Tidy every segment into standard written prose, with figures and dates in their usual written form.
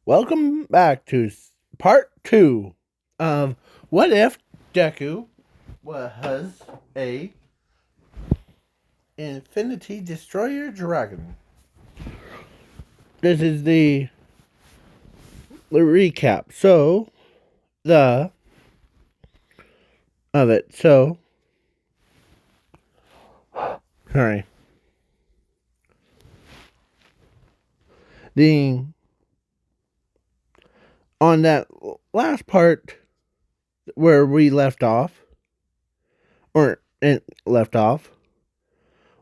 Welcome back to part 2 of What If Deku was a Infinity Destroyer Dragon. This is the recap. The of it. Sorry. The on that last part where we left off,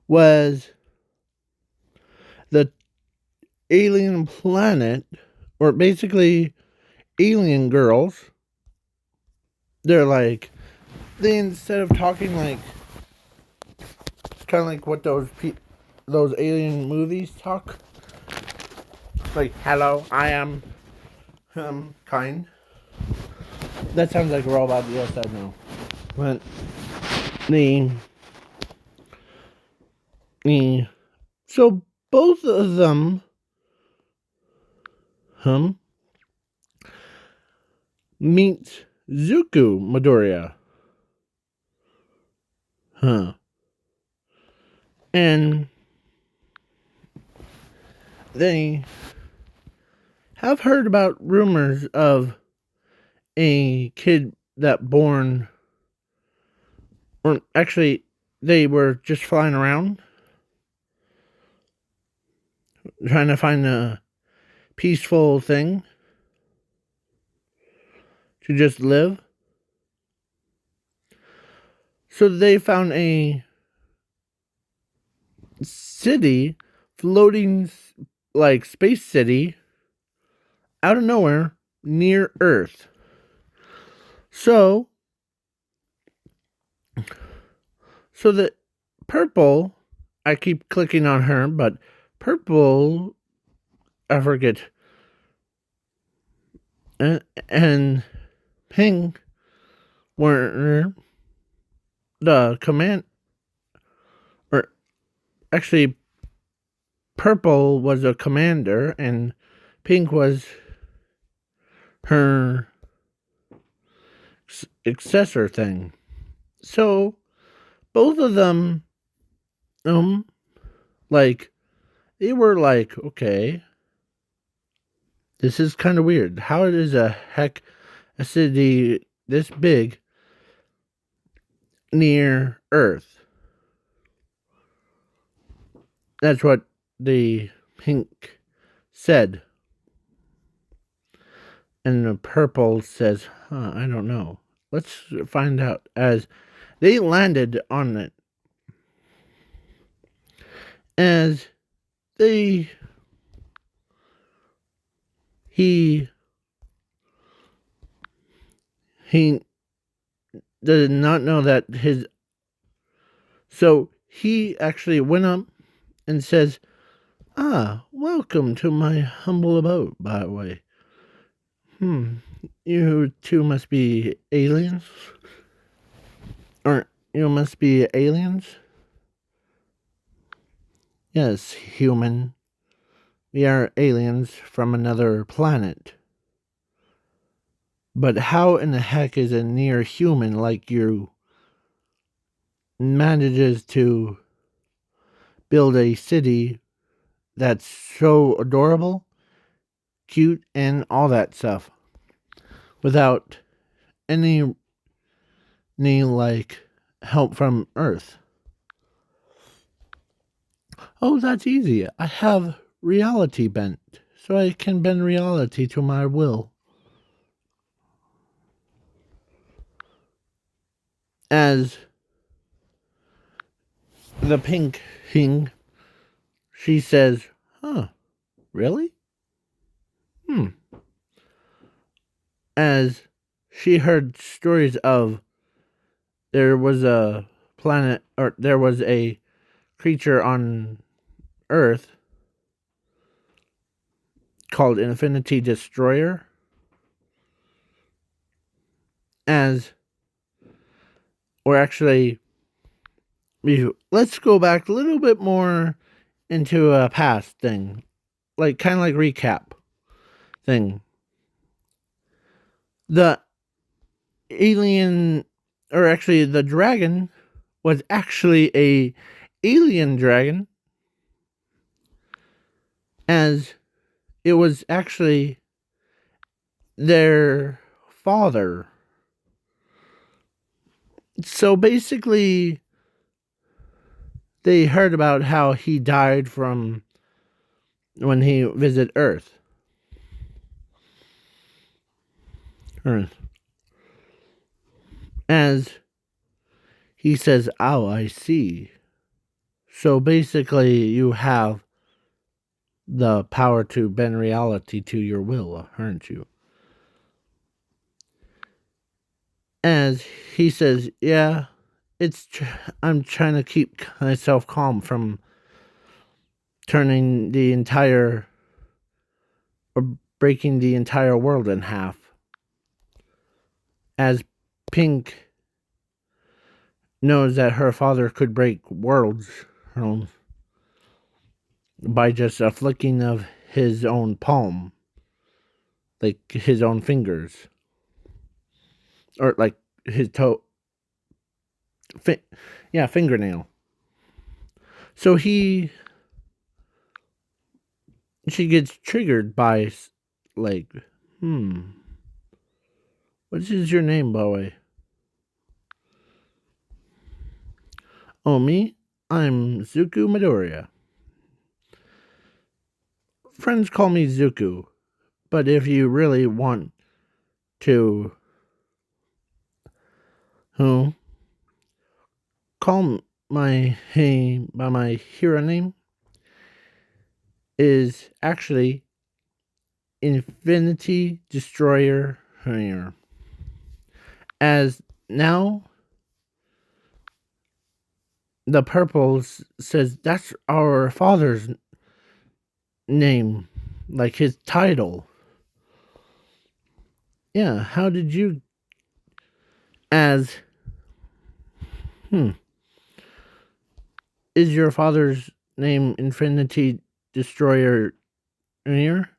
was the alien planet, or basically alien girls. They instead of talking like kind of like what those alien movies talk, like hello, I am kind. That sounds like a robot. Yes, I know. But the the so both of them meet Zuko Midoriya. And they have heard about rumors of a kid that born, or actually they were just flying around trying to find a peaceful thing to just live. So they found a city, floating like space city, out of nowhere near Earth. So the purple, I keep clicking on her, but purple, I forget, and pink were the command, or actually, purple was a commander, and pink was her successor thing. So both of them, they were like, okay, this is kind of weird. How is a city this big near Earth? That's what the pink said. And the purple says, I don't know. Let's find out. As they landed on it. As he did not know that so he actually went up and says, welcome to my humble abode, by the way. You two must be aliens? Or you must be aliens? Yes, human. We are aliens from another planet. But how in the heck is a near human like you manages to build a city that's so adorable, cute, and all that stuff without any like help from Earth? Oh, that's easy. I have reality bent, so I can bend reality to my will. As the pink thing, she says, really? As she heard stories of there was a planet, or there was a creature on Earth called Infinity Destroyer. Or actually, let's go back a little bit more into a past thing. like kind of like recap thing. The alien, or actually the dragon, was actually a alien dragon, as it was actually their father. So basically, they heard about how he died from when he visited Earth. Earth. As he says, "Oh, I see." So basically, you have the power to bend reality to your will, aren't you? As he says, "Yeah, I'm trying to keep myself calm from turning the entire or breaking the entire world in half." As Pink knows that her father could break worlds by just a flicking of his own palm, like his own fingers, or like his toe, fingernail. So she gets triggered by, like, what is your name, by the way? Oh, me? I'm Zuku Midoriya. Friends call me Zuku, but if you really want to, who call by my hero name is actually Infinity Destroyer here. As now the purples says that's our father's name, like his title. Yeah, how did you as is your father's name Infinity Destroyer here?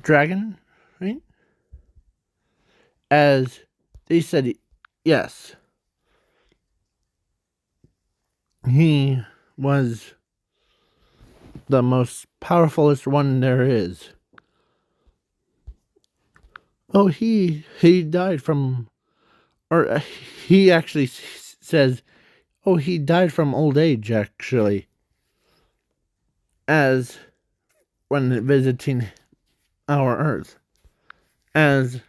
Dragon, right? As they said yes. He was the most powerfulest one there is. Oh, he died from, or he actually says, oh, he died from old age, actually, as when visiting our Earth. As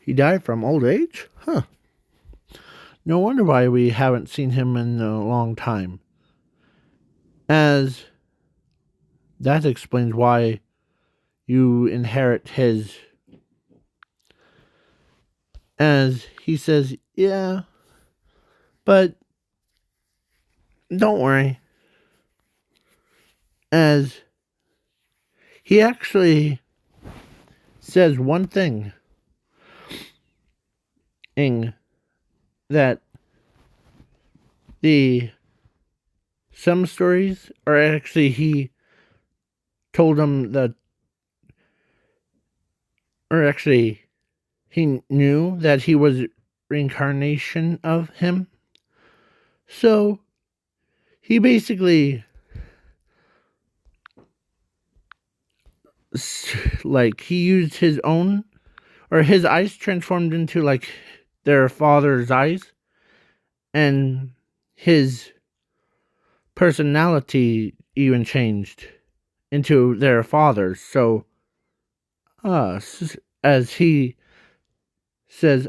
he died from old age? Huh. No wonder why we haven't seen him in a long time. As that explains why you inherit his. As he says, yeah, but don't worry. As he actually says one thing that some stories are actually he told him that, or actually he knew that he was reincarnation of him. So he basically, like, he used his own, or his eyes transformed into like their father's eyes, and his personality even changed into their father's. So as he says,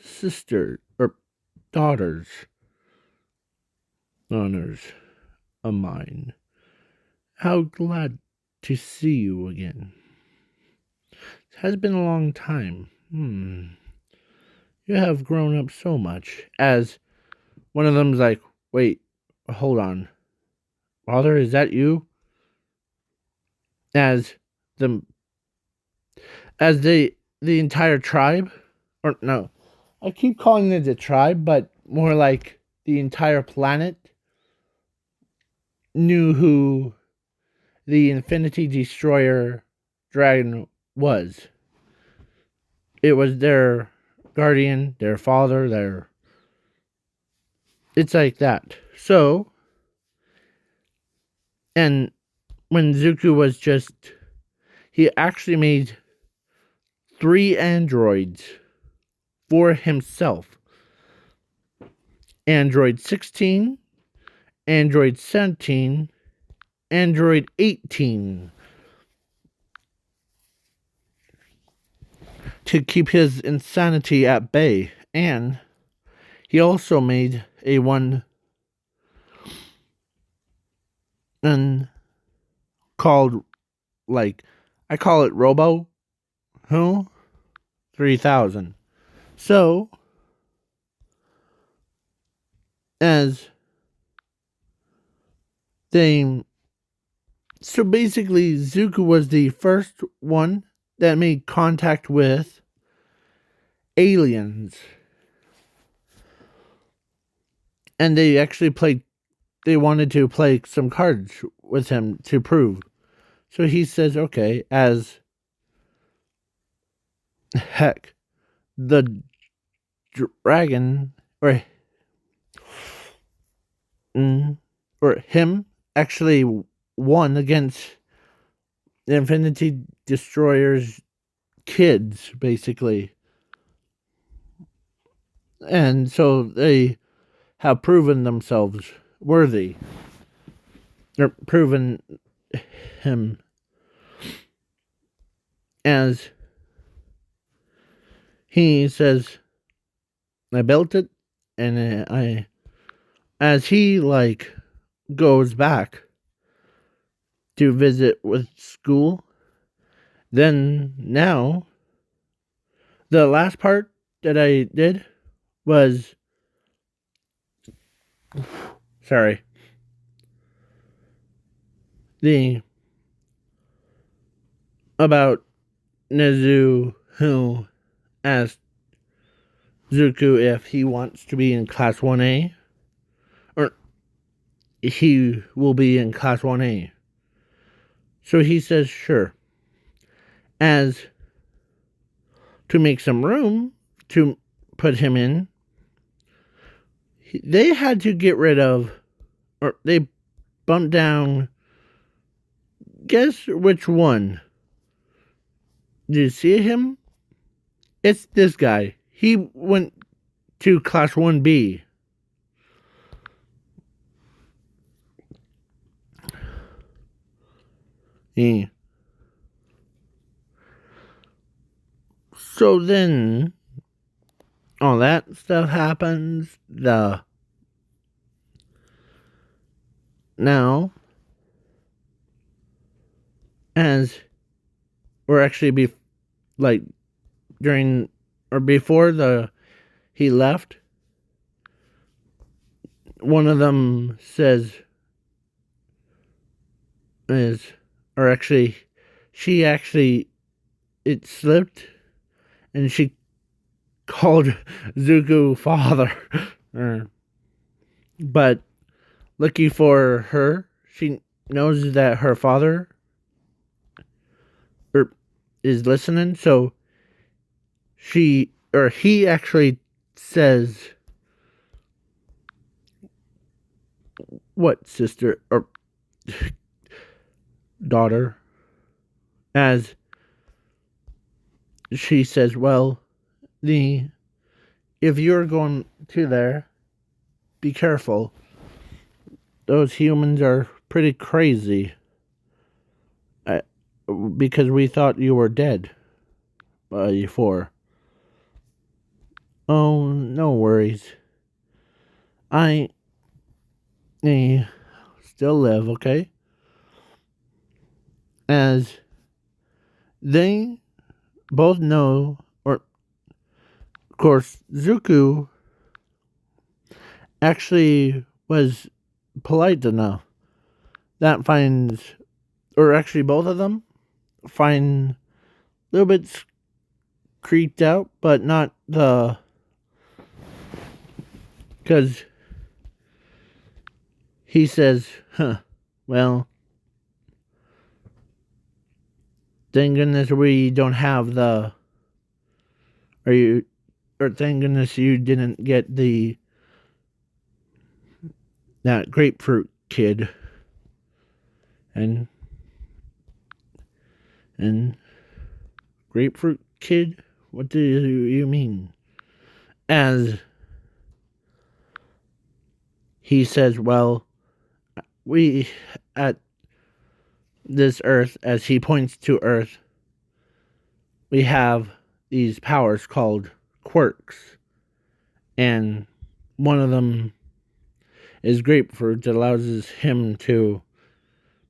sister or daughters, honors of mine, how glad to see you again. It has been a long time. You have grown up so much. As one of them's like, wait, hold on. Father, is that you? As the the entire tribe, or no, I keep calling it the tribe, but more like the entire planet knew who the Infinity Destroyer dragon was. It was their guardian, their father, their... It's like that. So, and when Zuko was just... He actually made 3 androids for himself. Android 16, Android 17, Android 18. To keep his insanity at bay. And he also made a one and called, like, I call it Robo Who 3000. So, as they... So basically, Zuko was the first one that made contact with aliens. And they actually they wanted to play some cards with him to prove. So he says, okay, as heck, the dragon, or him, actually won against the Infinity Destroyer's kids, basically. And so they have proven themselves worthy. Or proven him as he says, I built it, and as he, like, goes back to visit with school, then now, the last part that I did was, sorry, about Nezu, who asked Zuko if he wants to be in Class 1A, or he will be in Class 1A. So he says, sure. As to make some room to put him in, they had to get rid of, or they bumped down, guess which one? Do you see him? It's this guy. He went to Class 1B. Yeah. So then, all that stuff happens. Now, as or actually during or before he left, one of them says she actually, it slipped, and she called Zuko father. But lucky for her, she knows that her father is listening, so he actually says, what, sister or daughter? As she says, well, if you're going to there, be careful. Those humans are pretty crazy. Because we thought you were dead before. Oh, no worries. I still live, okay? As they both know, or of course, Zuko actually was polite enough that finds, or actually both of them find a little bit creeped out, but not because he says, well, thank goodness we don't have the. Or thank goodness you didn't get that grapefruit kid. And grapefruit kid? What do you mean? As he says, well, we at this Earth, as he points to Earth, we have these powers called quirks. And one of them is grapefruit that allows him to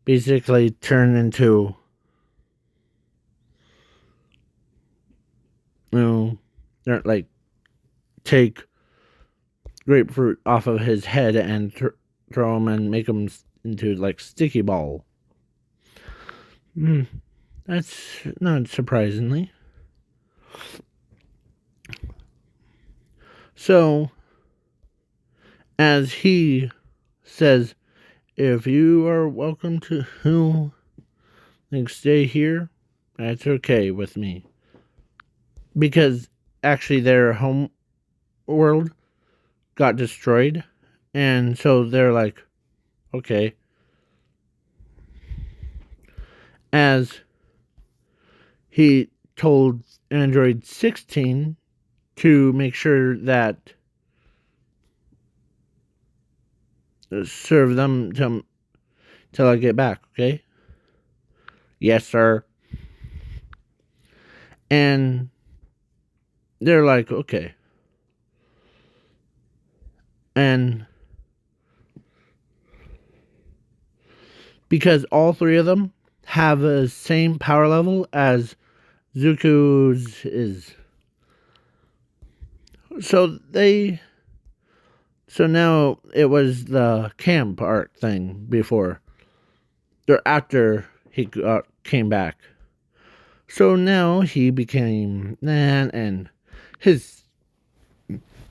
basically turn into, like take grapefruit off of his head and throw him and make him into like sticky ball. That's not surprisingly. So, as he says, if you are welcome to stay here, that's okay with me. Because actually their home world got destroyed, and so they're like, okay. As he told Android 16 to make sure that serve them till I get back, okay? Yes, sir. And they're like, okay. And because all three of them have the same power level as Zuko's is. So now it was the camp art thing before. Or after he came back. So now he became man, and his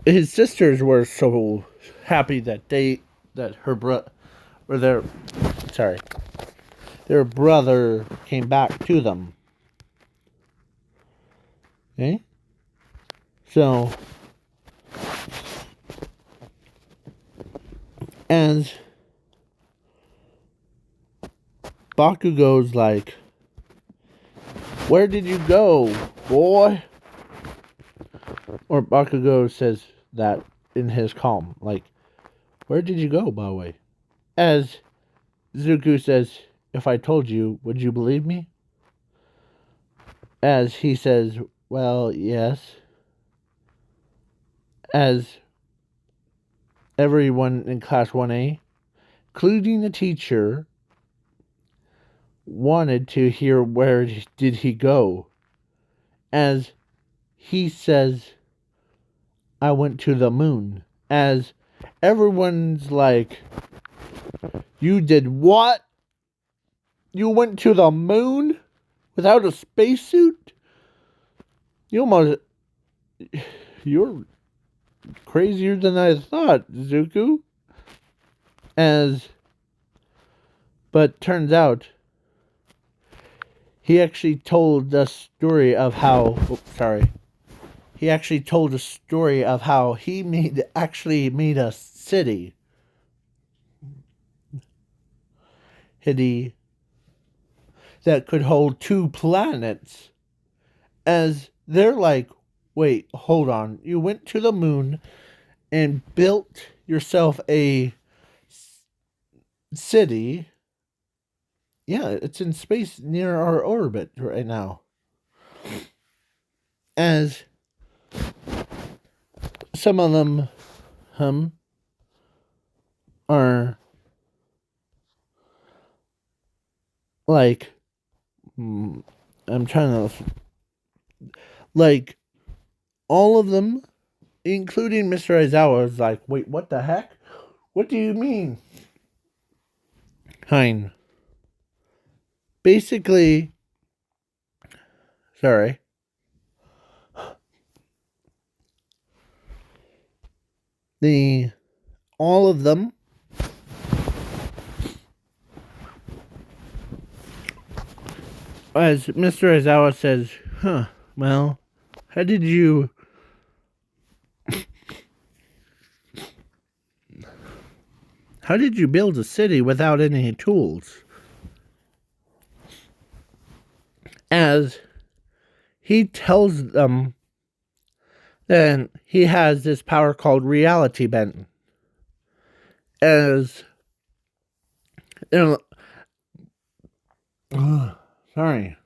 sisters were so happy that their brother came back to them. Okay? So, as Bakugo's like, where did you go, boy? Or Bakugo says that in his calm, like, where did you go, by the way? As Zuko says, if I told you, would you believe me? As he says, well, yes. As everyone in Class 1A, including the teacher, wanted to hear where did he go. As he says, I went to the moon. As everyone's like, you did what? You went to the moon without a spacesuit? You're crazier than I thought, Zuko. But turns out, he actually told the story of how. He actually told a story of how he made a city. That could hold 2 planets. As they're like, wait, hold on. You went to the moon and built yourself a city. Yeah, it's in space near our orbit right now. As some of them are like, I'm trying to, like, all of them, including Mr. Aizawa, is like, wait, what the heck? What do you mean? Hein. Basically, sorry. All of them as Mr. Aizawa says, well, how did you build a city without any tools? As he tells them that he has this power called reality bend. As sorry,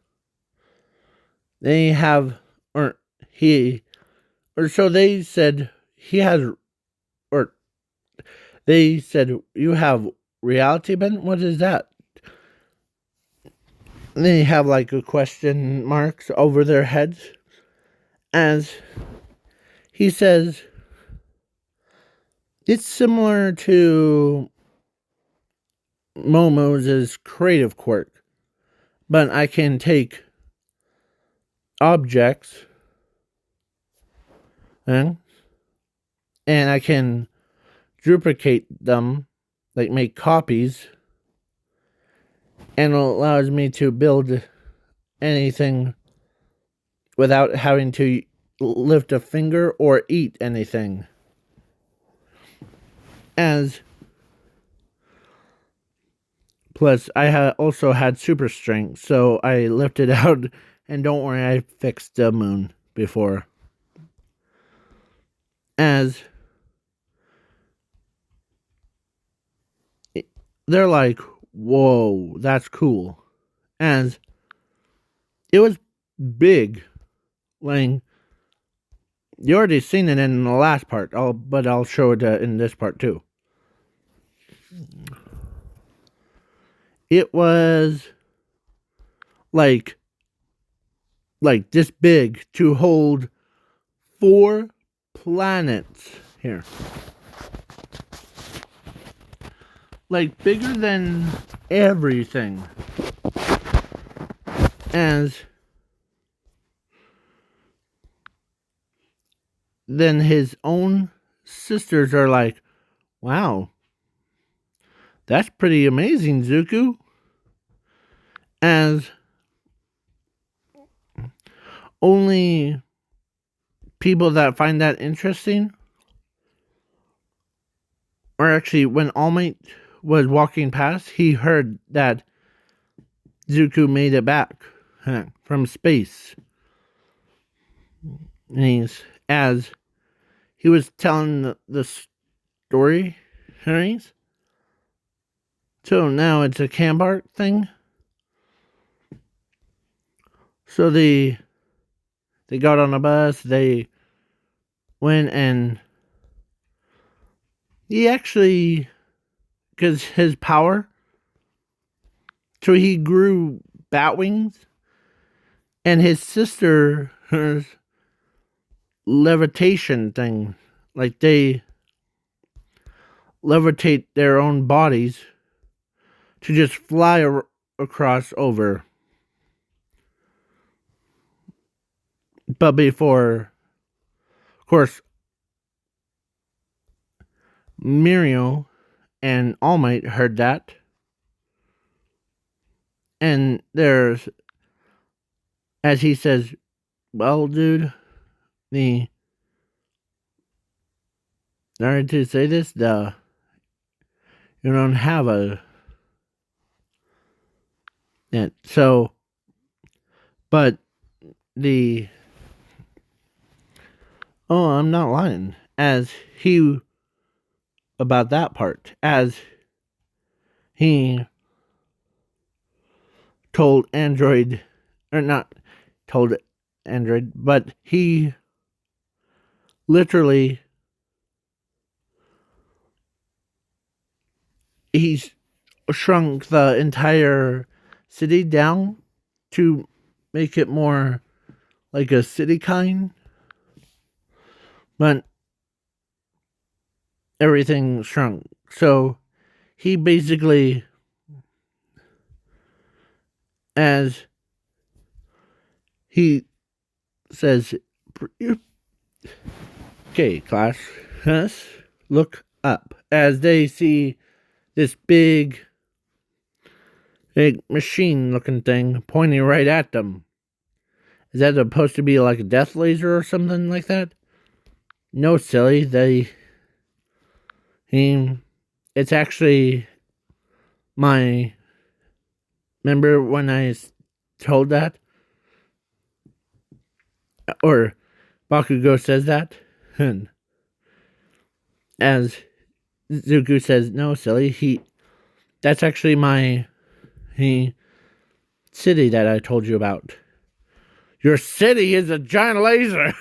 they have, or he, or so they said he has, or they said you have reality bend. What is that? They have like a question marks over their heads. As he says, it's similar to Momo's creative quirk, but I can take objects and I can duplicate them, like make copies, and it allows me to build anything without having to lift a finger or eat anything. As plus, I also had super strength, so I lifted out, and don't worry, I fixed the moon before. As they're like, whoa, that's cool. As it was big, like, you already seen it in the last part, but I'll show it in this part too. It was like this big to hold 4 planets here. Like bigger than everything. As then his own sisters are like, wow, that's pretty amazing, Zuko. As only people that find that interesting, or actually when All Might was walking past, he heard that Zuko made it back from space. And as he was telling the story, so now it's a Cambark thing. So they got on a bus, they went, and he actually, because his power, so he grew bat wings, and his sister's levitation thing, like they levitate their own bodies to just fly across over. But before, of course, Muriel and All Might heard that. And there's, as he says, well, dude, sorry to say this, you don't have a, yeah, so, but I'm not lying, as he, about that part, as he told Android, or not told Android, but he literally, he's shrunk the entire city down to make it more like a city kind, but everything shrunk. So he basically, as he says, okay, class, let's look up. As they see this big big machine looking thing pointing right at them. Is that supposed to be like a death laser or something like that? No, silly. It's actually my. Remember when I told that? Or Bakugo says that? As Zuko says, no, silly. That's actually my city that I told you about. Your city is a giant laser.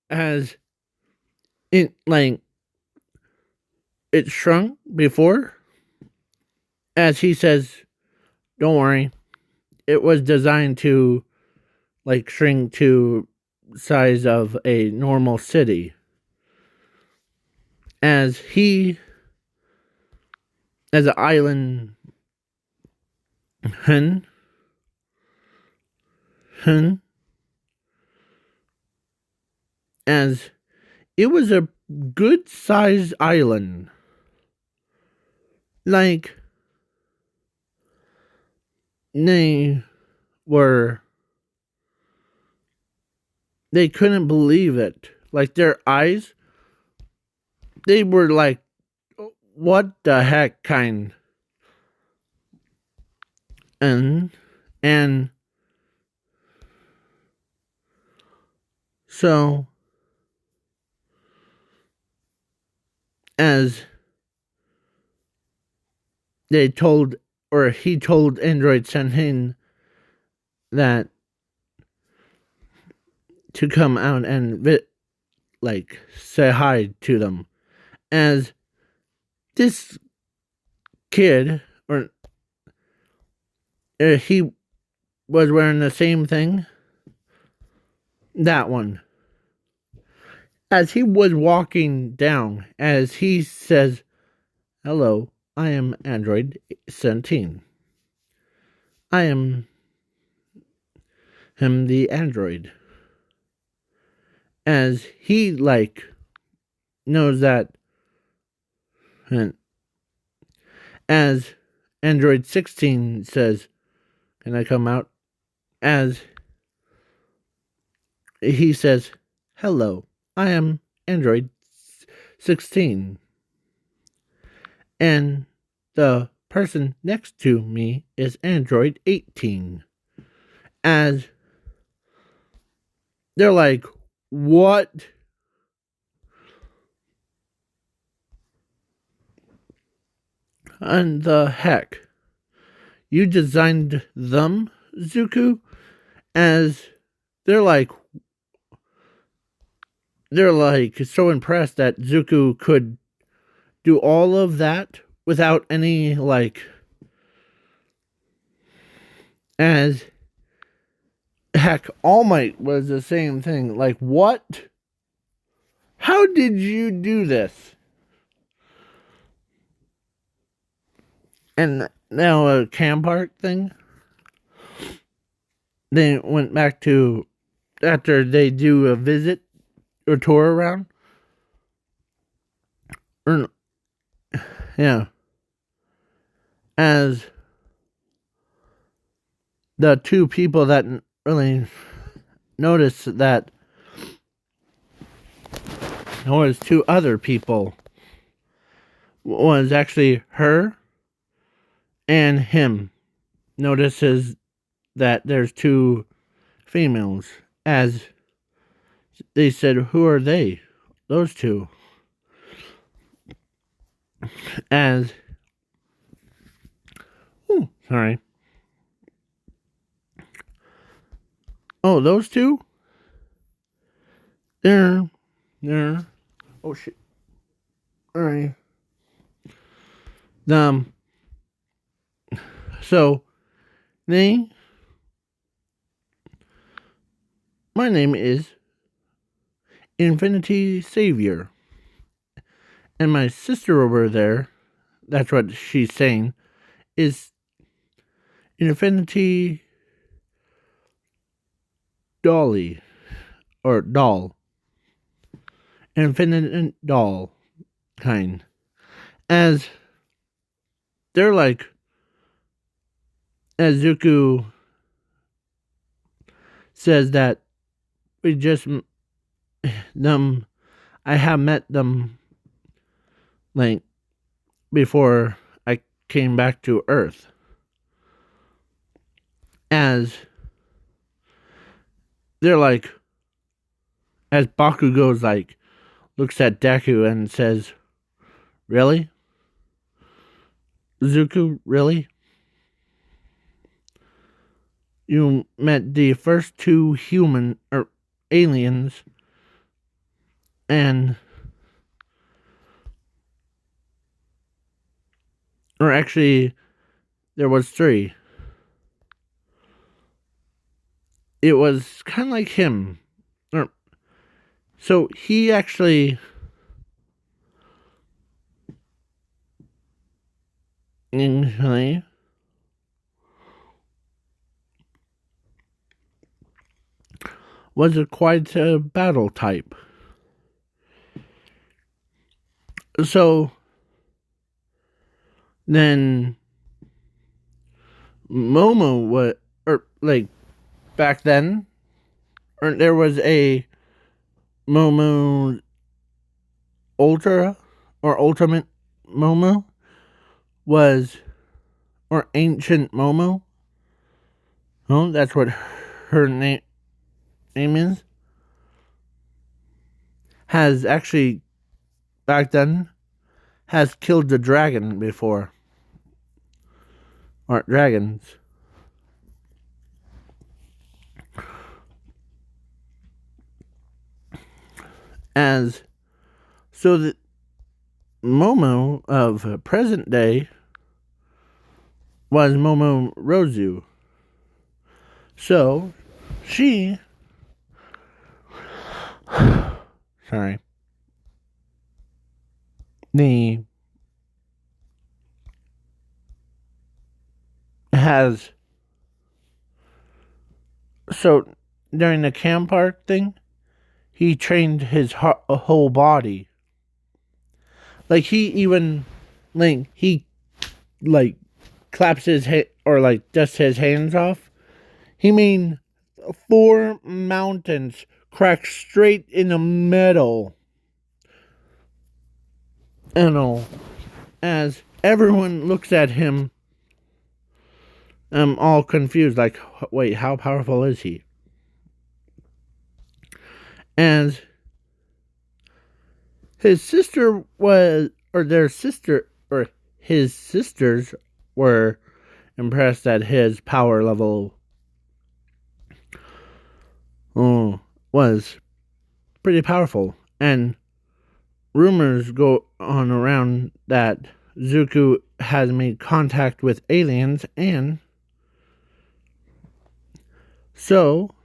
As it shrunk before. As he says, don't worry. It was designed to shrink to size of a normal city. As an island hun as it was a good sized island. Like they couldn't believe it. Like their eyes, they were like, what the heck kind. And so as he told Android Senhin that to come out and say hi to them. As this kid, or he was wearing the same thing, that one. As he was walking down, as he says, hello, I am Android 17. I am him, the android. As he knows that, and as Android 16 says, can I come out? As he says, hello, I am Android 16. And the person next to me is Android 18. As they're like, what? And the heck? You designed them, Zuko? As they're like so impressed that Zuko could do all of that without any as heck, All Might was the same thing. Like, what? How did you do this? And now a camp park thing. They went back to after they do a visit or tour around. Or, yeah. As the two people that really noticed that there was two other people was actually her and him. Notices that there's two females. As they said, who are they? Those two. As sorry. Oh, those two? They're oh shit. Alright. So my name is Infinity Savior. And my sister over there, that's what she's saying, is Infinity Dolly. Or doll. Infinite doll kind. As they're like, as Zuko says that we just them. I have met them like before I came back to Earth. As they're like, as Bakugo's like looks at Deku and says, "Really, Zuko? Really? You met the first two human or aliens, and or actually, there was three. It was kind of like him, or so he actually." Initially, was a quite a battle type. So then Momo was, or like back then, or there was a Momo Ultra or Ultimate Momo was, or Ancient Momo. Oh, that's what her name is. Has actually back then has killed the dragon before, or dragons. As so the Momo of present day was Momo Rozu. So she sorry. The has so during the camp park thing, he trained his whole body. Like he even like he like claps his head or like dusts his hands off. He made 4 mountains crack straight in the middle. And all as everyone looks at him, I'm all confused. Like, wait, how powerful is he? And his sister was, or their sister, or his sisters were impressed at his power level. Was pretty powerful. And rumors go on around that Zuko has made contact with aliens, and so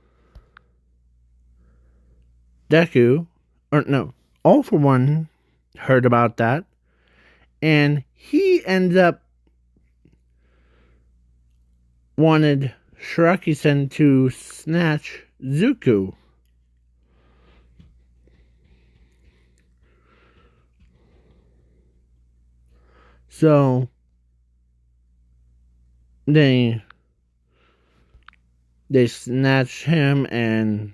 Deku, or no, All for One heard about that, and he ends up wanted Shiraki-sen to snatch Zuko. So they snatch him, and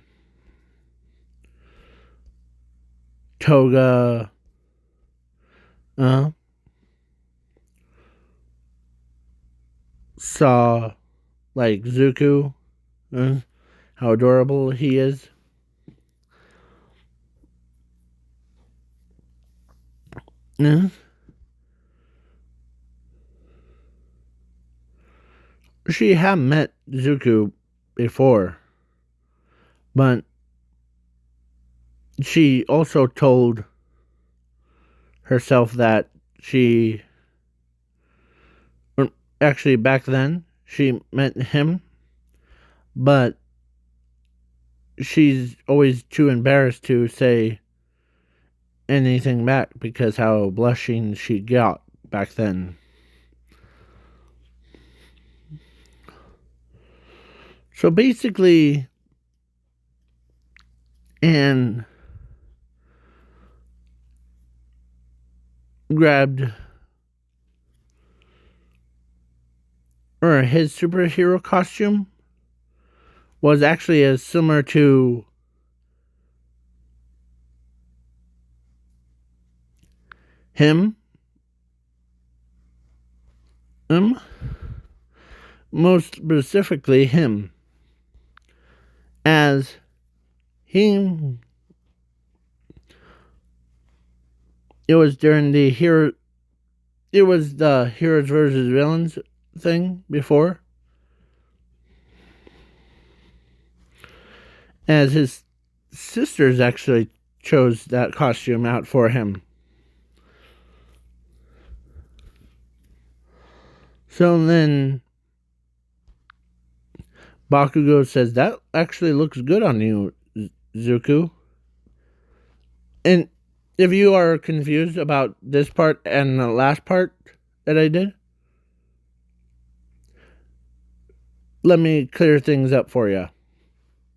Toga saw like Zuko, how adorable he is. She had met Zuko before, but she also told herself that she, or actually back then, she met him, but she's always too embarrassed to say anything back because how blushing she got back then. So basically, Anne grabbed or his superhero costume was actually as similar to him, him, most specifically him, as he. It was during the hero. It was the heroes versus villains thing before, as his sisters actually chose that costume out for him. So then Bakugo says, "That actually looks good on you, Zuko." And if you are confused about this part and the last part that I did, let me clear things up for you.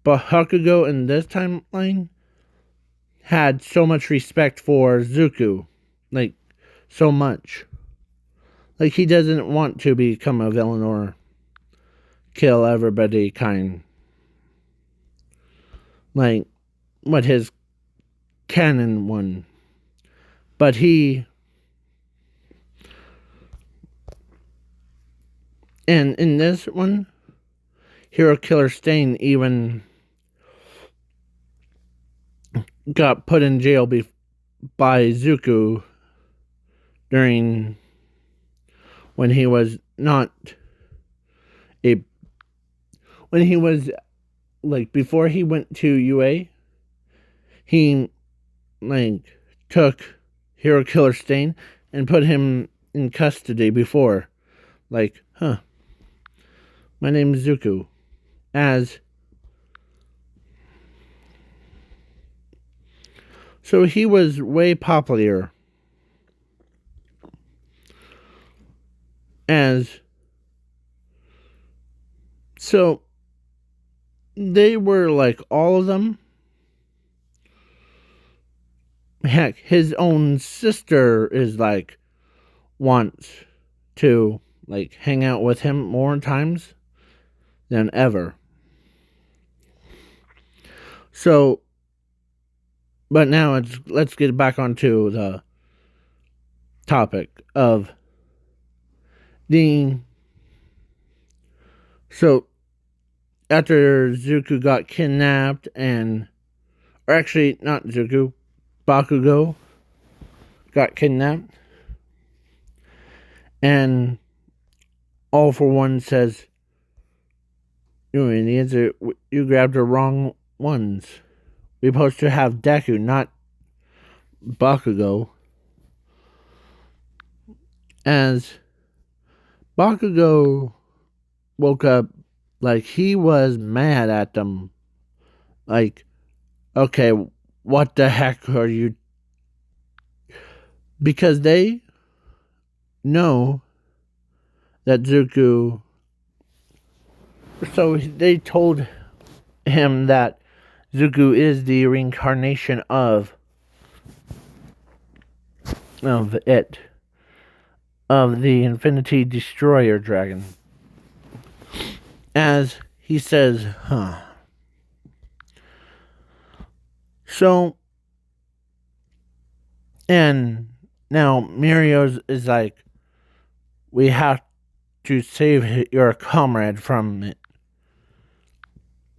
Bakugo in this timeline had so much respect for Zuko. Like, so much. Like, he doesn't want to become a villain or kill everybody kind. Like, what his canon one. But he. And in this one, Hero Killer Stain even got put in jail by Zuko during when he was not a when he was like before he went to UA, he like took Hero Killer Stain and put him in custody before. Like, my name is Zuko. As so he was way popular as so they were like all of them. Heck, his own sister is like wants to like hang out with him more times than ever. So, but now let's get back onto the topic of the. So, after Zuko got kidnapped or actually not Zuko, Bakugo got kidnapped, and All for One says, "You idiots, you grabbed the wrong ones. We're supposed to have Deku, not Bakugo." As Bakugo woke up, like, he was mad at them. Like, okay, what the heck are you? Because they know that Zuko. So they told him that Zuko is the reincarnation of it. Of the Infinity Destroyer dragon. As he says, So, and now Mirio's is like, we have to save your comrade from it.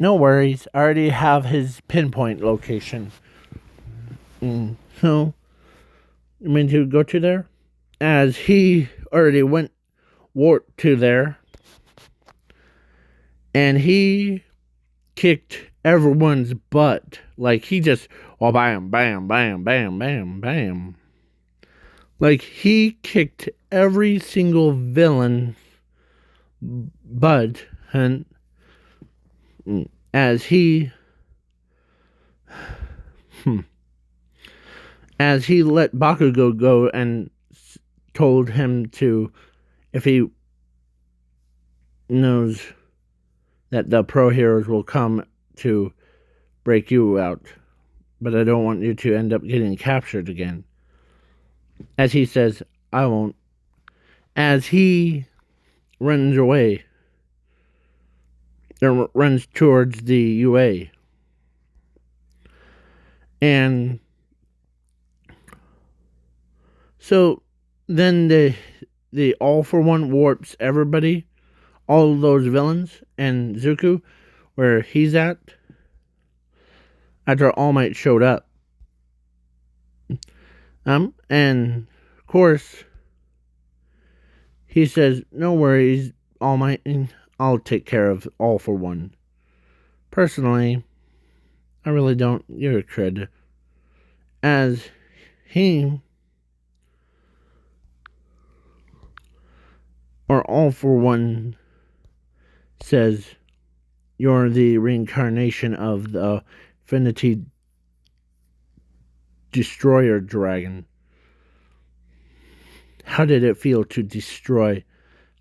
No worries, I already have his pinpoint location. So, you mean to go to there? As he already warped to there, and he kicked everyone's butt. Like, he just, bam, bam, bam, bam, bam, bam. Like, he kicked every single villain butt, and as he let Bakugo go and told him to, if he knows that the pro heroes will come to break you out, but I don't want you to end up getting captured again. As he says, I won't. As he runs away. Or runs towards the UA. And so then the All for One warps everybody, all those villains, and Zuko, where he's at, after All Might showed up. And of course, he says, "No worries, All Might, I'll take care of All for One. Personally, I really don't. You're a cred." As he, or All for One, says, "You're the reincarnation of the Infinity Destroyer Dragon. How did it feel to destroy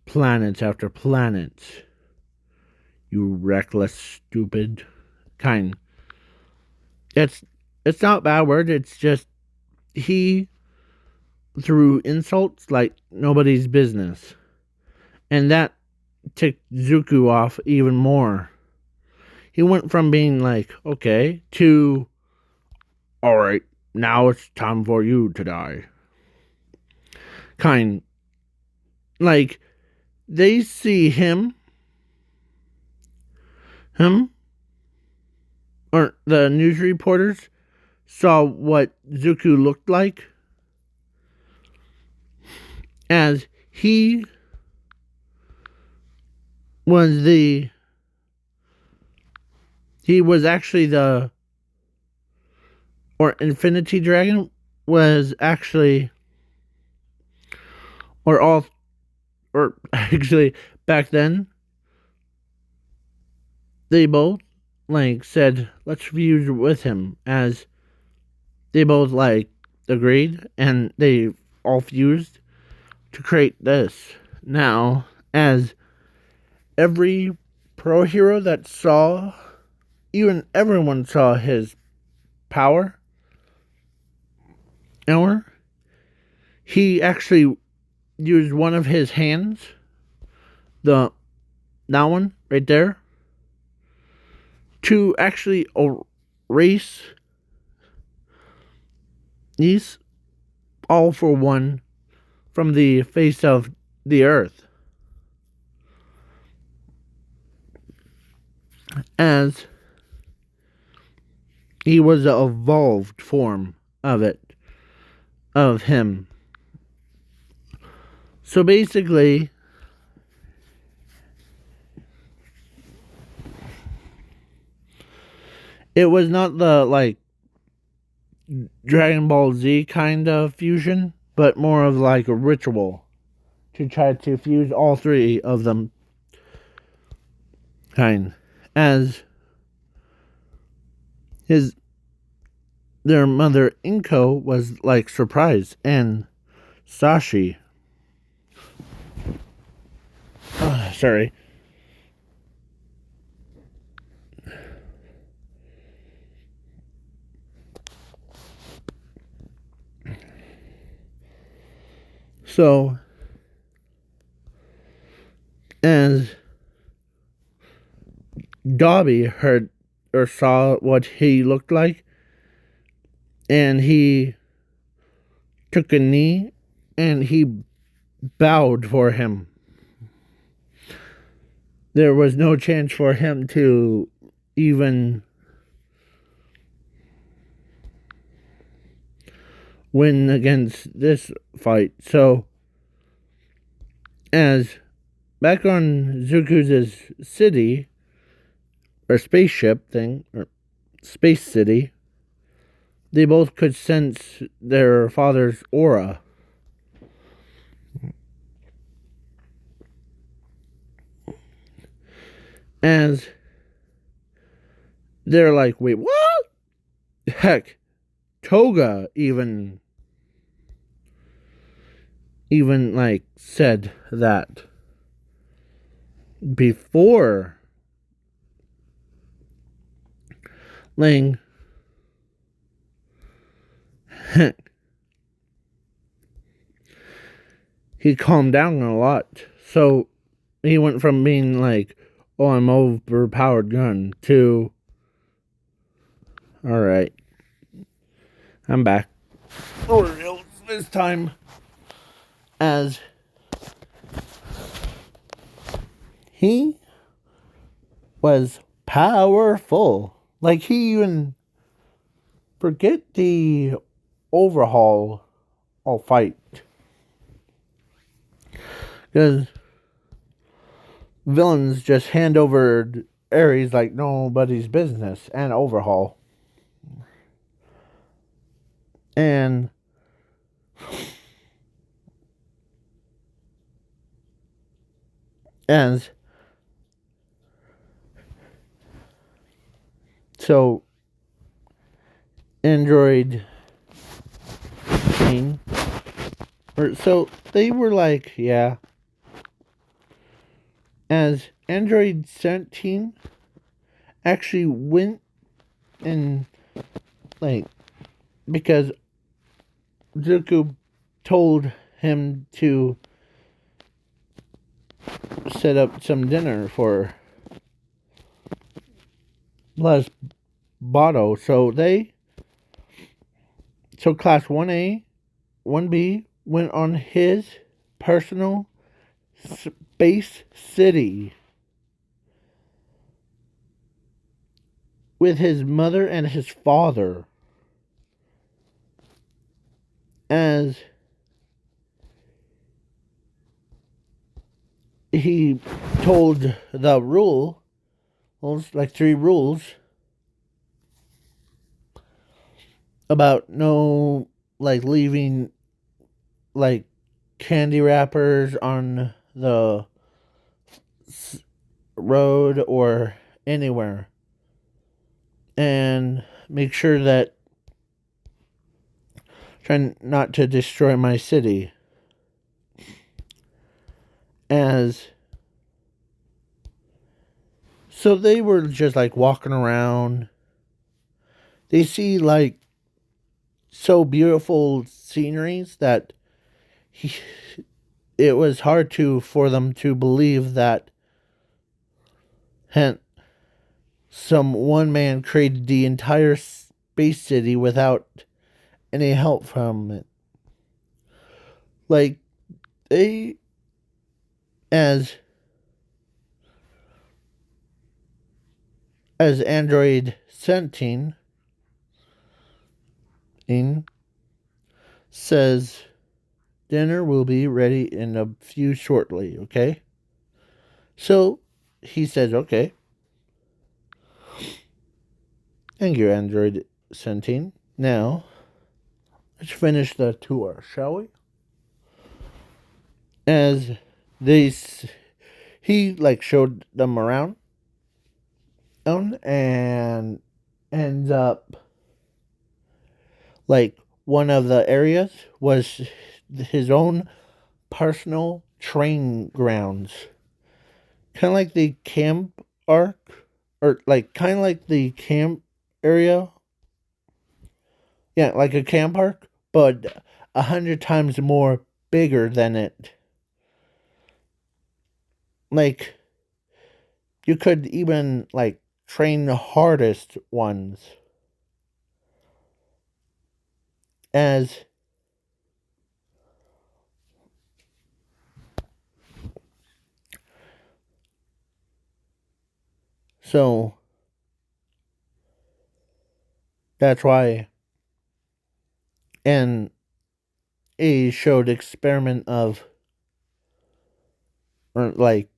planets after planets? You reckless, stupid kind." It's not a bad word. It's just he threw insults like nobody's business, and that ticked Zuko off even more. He went from being like, okay, to, alright, now it's time for you to die. Kind. Like, they see him, or the news reporters saw what Zuko looked like, as he was actually or Infinity Dragon was actually, or actually back then, they both said, let's fuse with him, as they both agreed, and they all fused to create this. Now, as every pro hero that saw, even everyone saw his power, he actually used one of his hands, that one right there, to actually erase these All for One from the face of the earth. As he was an evolved form of him. So basically, it was not the Dragon Ball Z kind of fusion, but more of a ritual to try to fuse all three of them kind. As their mother Inko was surprised, and Sashi, sorry, so as Dobby heard or saw what he looked like, and he took a knee and he bowed for him. There was no chance for him to even win against this fight. So, as back on Zuko's city, or spaceship thing, or space city, they both could sense their father's aura. As they're like, wait, what? Heck, Toga even said that before Ling he calmed down a lot. So he went from being like, "Oh, I'm overpowered gun" to, "All right, I'm back." Or else this time as he was powerful. Like he even forget the overhaul all fight because villains just hand over Ares like nobody's business and overhaul. And as so Android team or so they were like, yeah. As Android 17 actually went and like because Deku told him to set up some dinner for Les Botto. So class 1A, 1B went on his personal space city with his mother and his father as he told the rules, like 3 rules about no like leaving like candy wrappers on the road or anywhere, and make sure that try not to destroy my city. As so they were just like walking around, they see like so beautiful sceneries that he, it was hard to for them to believe that hence some one man created the entire space city without any help from it. Like they as Android 17 says dinner will be ready in a few shortly, okay? So he says, okay. Thank you, Android 17. Now, let's finish the tour, shall we? As they, he like showed them around, and ends up like one of the areas was his own personal train grounds, kind of like the camp arc, or like kind of like the camp area. Yeah, like a camp park, but 100 times more bigger than it. Like you could even like train the hardest ones. As so that's why, and a showed experiment of or like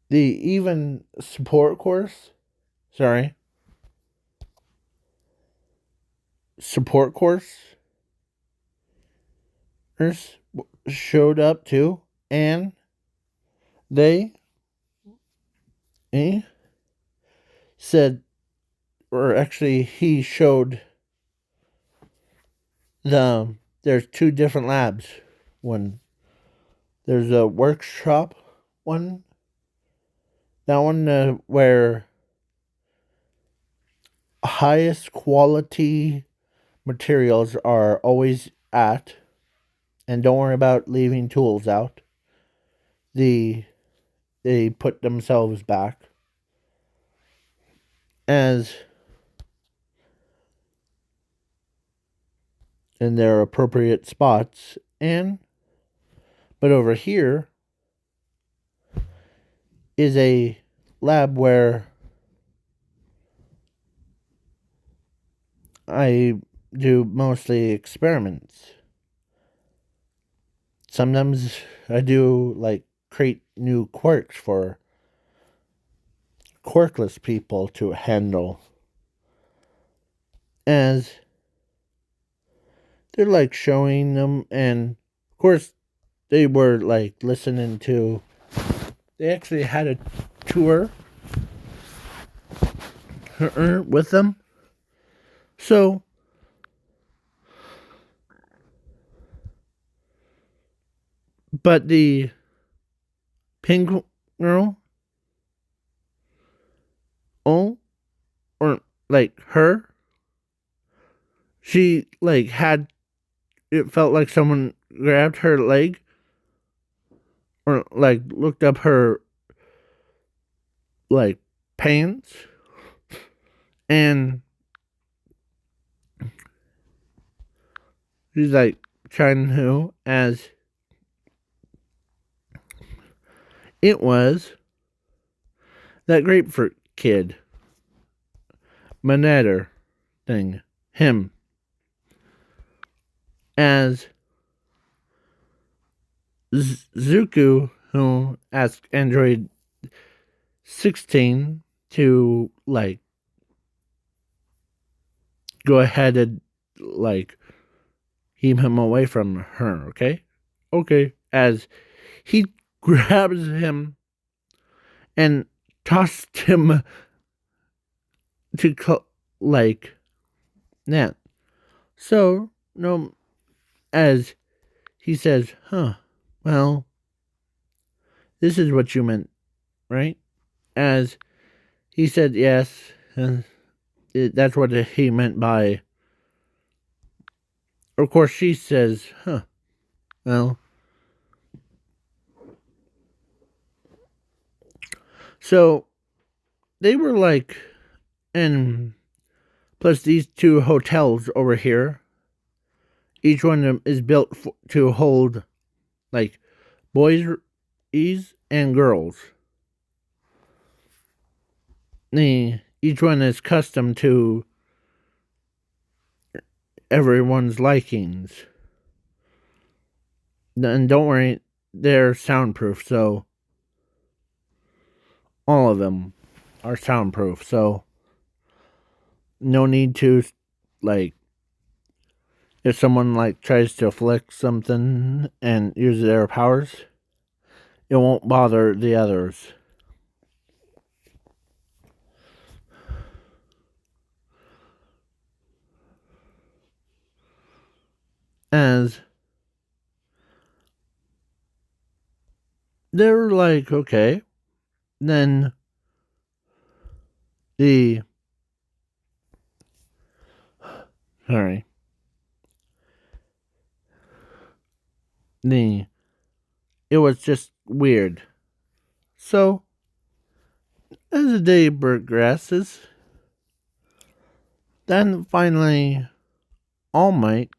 the even support course. Sorry, support course showed up too, and they eh, said, or actually he showed there's 2 different labs. One there's a workshop one, that one where highest quality materials are always at, and don't worry about leaving tools out. they put themselves back as in their appropriate spots, and but over here is a lab where I do mostly experiments. Sometimes I do like create new quirks for quirkless people to handle, as they're like showing them, and of course they were like listening to, they actually had a tour with them. So but the pink girl, oh, or like her, she like had, it felt like someone grabbed her leg or like looked up her like pants, and she's like trying to, as it was that grapefruit kid, Manetter thing, him, as Zuko, who asked Android 16 to like go ahead and like keep him away from her, okay? Okay. As he grabs him and tossed him to like that. So, no, as he says, huh, well, this is what you meant, right? As he said, yes, that's what he meant by. Of course, she says, huh, well. So, they were like, and plus these two hotels over here, each one of them is built to hold like boys and girls. Each one is custom to everyone's likings. And don't worry, they're soundproof, so all of them are soundproof, so no need to like, if someone like tries to flick something and use their powers, it won't bother the others. As they're like, okay, then the sorry, it was just weird. So as the day progresses, then finally All Might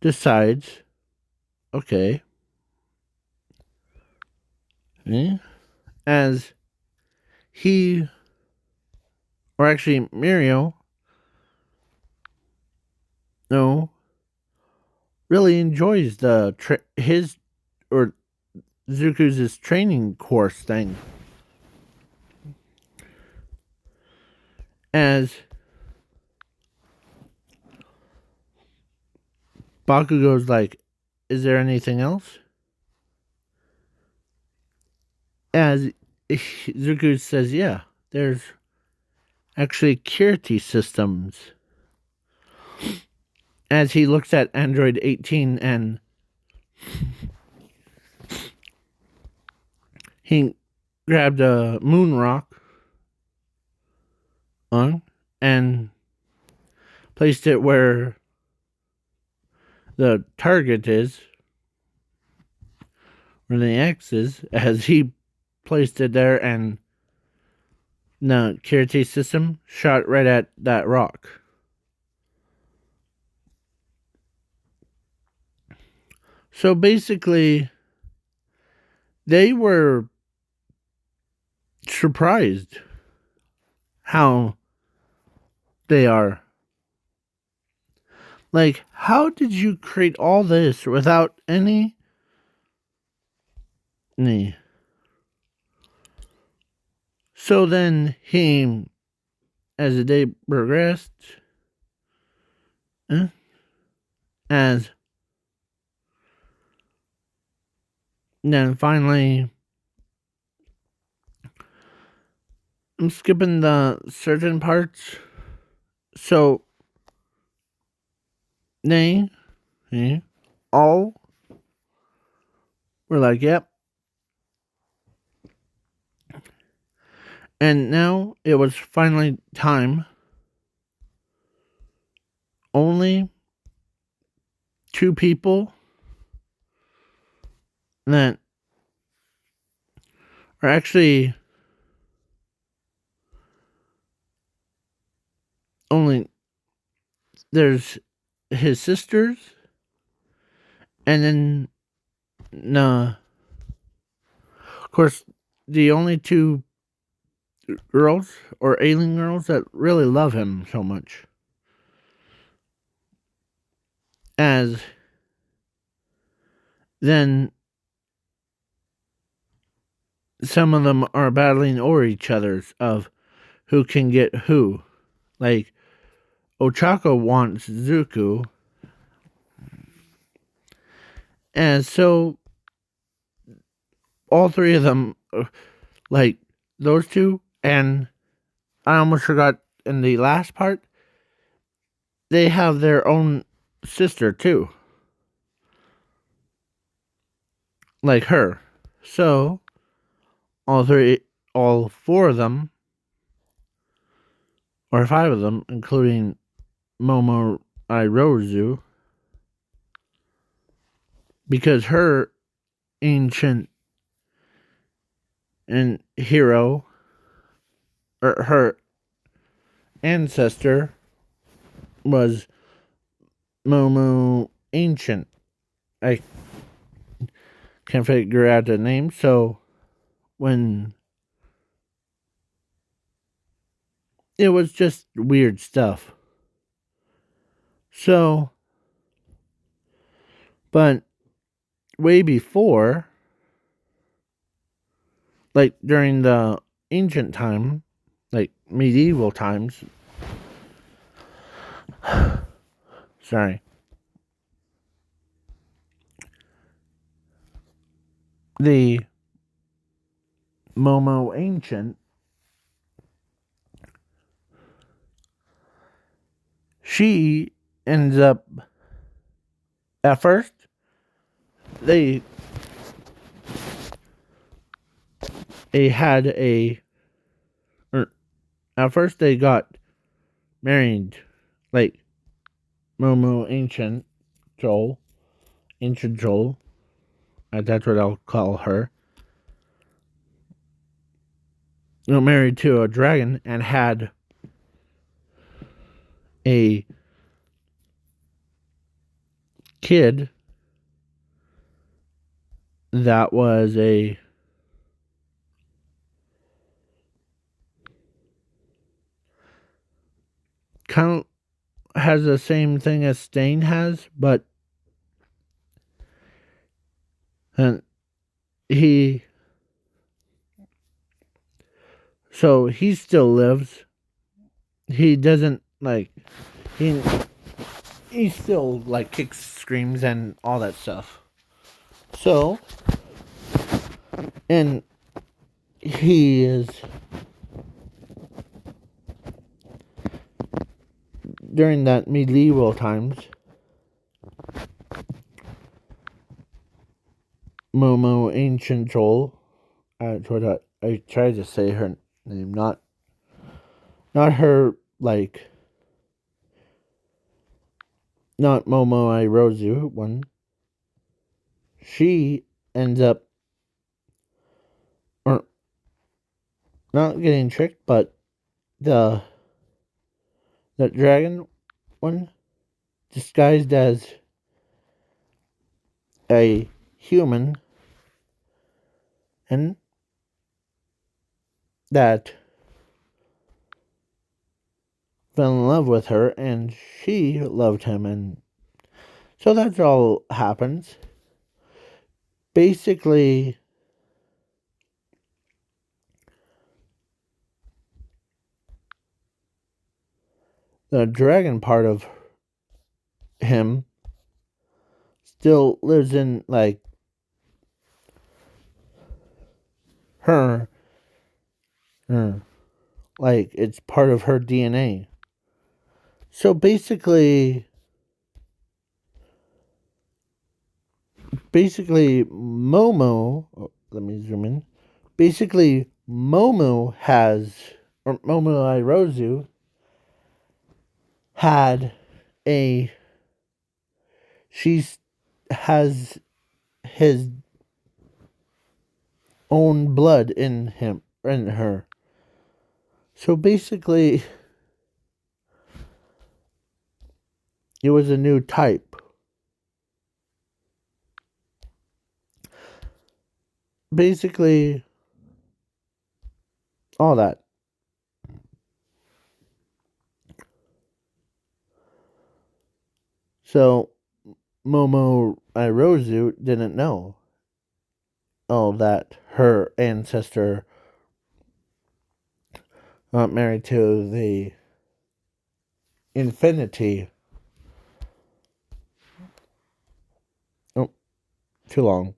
decides, okay, as he, or actually Muriel, no, really enjoys the his or Zuko's training course thing, as Bakugo's like, is there anything else? As Zuko says, yeah, there's actually security systems. As he looks at Android 18 and he grabbed a moon rock on and placed it where the target is, or the X's, as he placed it there, and the karate system shot right at that rock. So basically, they were surprised how they are. Like, how did you create all this without any? So then he, as the day progressed, as then finally, I'm skipping the certain parts. So they all were like, yep. And now it was finally time. Only two people that are actually only there's his sisters, and then of course, the only two girls or alien girls that really love him so much. As then some of them are battling over each other's of who can get who. Like Ochako wants Zuko, and so all three of them, like those two, and I almost forgot in the last part, they have their own sister too, like her. So all four of them, or five of them, including Momo Irozu, because her ancient and hero, or her ancestor, was Momo Ancient. I can't figure out the name, so when it was just weird stuff. So, but way before, like during the ancient time, like medieval times, sorry, the Momo Ancient, she ends up, at first, they had at first they got married, like Momo Ancient Joel, that's what I'll call her. Married to a dragon and had a kid that was a kind of has the same thing as Stain has, but and he still lives. He doesn't like he still like kicks, screams, and all that stuff. So, and he is during that medieval times. Momo Ancient Joel. I tried to say her name, not her like not Momo Irozu one. She ends up not getting tricked, but the dragon one disguised as a human, and that fell in love with her, and she loved him, and so that's all happens. Basically, the dragon part of him still lives in like her, her like it's part of her DNA. So basically Momo, let me zoom in. Basically Momo has, or Momo Irozu had a, she's has his own blood in him, in her. So basically it was a new type. Basically all that. So Momo Irozu didn't know that her ancestor married to the infinity. Oh, too long.